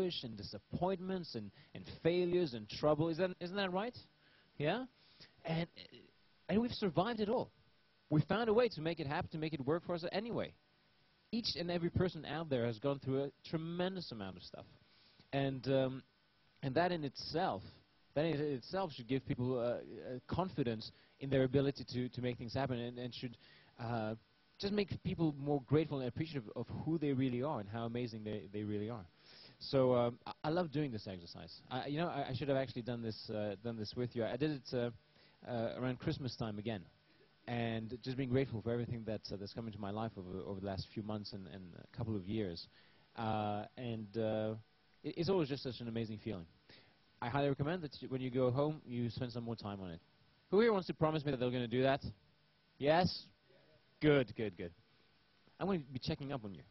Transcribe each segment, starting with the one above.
anguish and disappointments and failures and trouble. Isn't that right? Yeah? And we've survived it all. We found a way to make it happen, to make it work for us anyway. Each and every person out there has gone through a tremendous amount of stuff. And that in itself should give people confidence in their ability to make things happen, and should just make people more grateful and appreciative of who they really are and how amazing they really are. So I love doing this exercise. You know, I should have actually done this with you. I did it around Christmas time again, and just being grateful for everything that's come into my life over the last few months and a couple of years. It's always just such an amazing feeling. I highly recommend that when you go home, you spend some more time on it. Who here wants to promise me that they're going to do that? Yes? Good, good, good. I'm going to be checking up on you.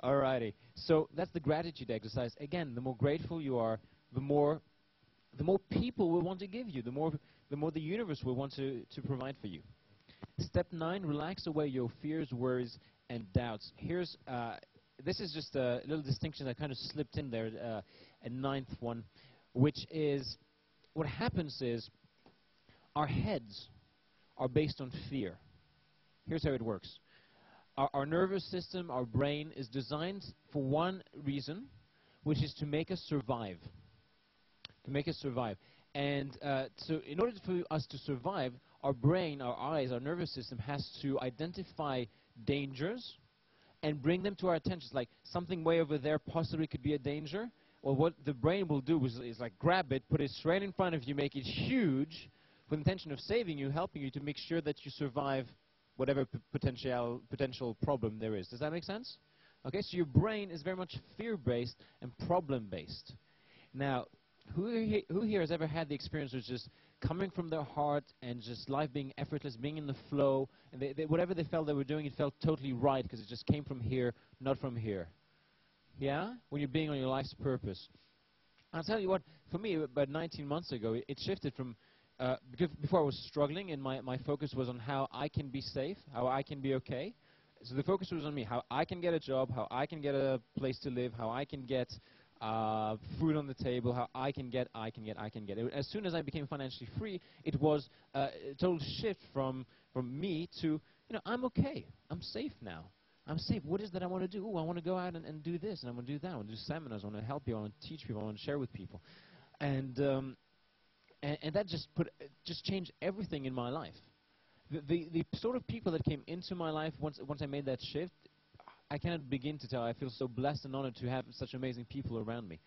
Alrighty. So that's the gratitude exercise. Again, the more grateful you are, the more people will want to give you, the more the universe will want to provide for you. Step 9, relax away your fears, worries, and doubts. Here's this is just a little distinction that kind of slipped in there, a 9th one, which is what happens is our heads are based on fear. Here's how it works. Our nervous system, our brain, is designed for one reason, which is to make us survive. To make us survive. And so in order for us to survive, our brain, our eyes, our nervous system has to identify dangers and bring them to our attention. Like something way over there possibly could be a danger. Well, what the brain will do is like grab it, put it straight in front of you, make it huge, with the intention of saving you, helping you to make sure that you survive whatever potential problem there is. Does that make sense? Okay, so your brain is very much fear-based and problem-based. Now, who here has ever had the experience of just coming from their heart and just life being effortless, being in the flow, and whatever they felt they were doing, it felt totally right because it just came from here, not from here? Yeah? When you're being on your life's purpose. I'll tell you what, for me, about 19 months ago, it shifted from, because before I was struggling and my focus was on how I can be safe, how I can be okay. So the focus was on me, how I can get a job, how I can get a place to live, how I can get food on the table, how I can get. As soon as I became financially free, it was a total shift from me to, you know, I'm okay, I'm safe now. I'm safe. What is that I want to do? Oh, I want to go out and do this, and I want to do that. I want to do seminars. I want to help people. I want to teach people. I want to share with people. And that just changed everything in my life. The sort of people that came into my life once I made that shift, I cannot begin to tell. I feel so blessed and honored to have such amazing people around me.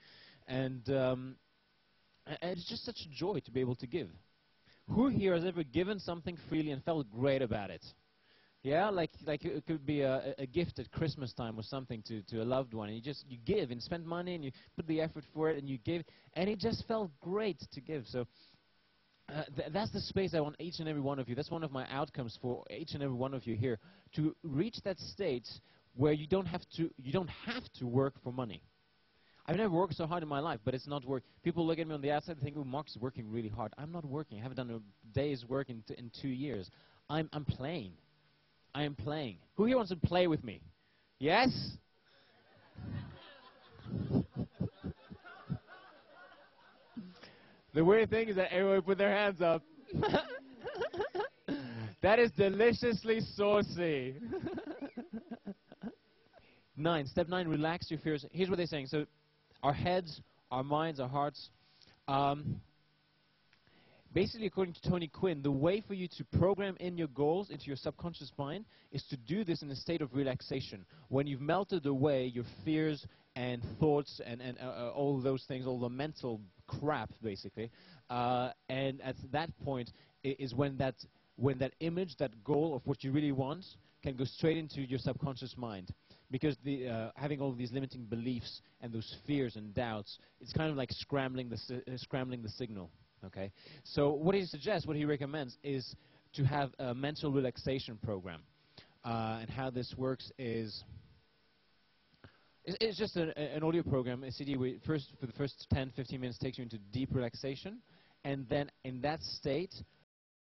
And it's just such a joy to be able to give. Who here has ever given something freely and felt great about it? Yeah, like it could be a gift at Christmas time or something to a loved one, and you give and spend money and you put the effort for it and you give, and it just felt great to give. So that's the space I want each and every one of you. That's one of my outcomes for each and every one of you here, to reach that state where you don't have to work for money. I've never worked so hard in my life, but it's not work. People look at me on the outside and think, oh, Mark's working really hard. I'm not working. I haven't done a day's work in 2 years. I'm playing. I am playing. Who here wants to play with me? Yes? The weird thing is that everyone put their hands up. That is deliciously saucy. 9. Step 9, relax your fears. Here's what they're saying. So our heads, our minds, our hearts. Basically, according to Tony Quinn, the way for you to program in your goals into your subconscious mind is to do this in a state of relaxation. When you've melted away your fears and thoughts and all those things, all the mental crap, basically, and at that point is when that image, that goal of what you really want, can go straight into your subconscious mind. Because having all of these limiting beliefs and those fears and doubts, it's kind of like scrambling the signal. Okay, so what he suggests, what he recommends, is to have a mental relaxation program. And how this works is, it's just an audio program, a CD, for the first 10, 15 minutes takes you into deep relaxation, and then in that state,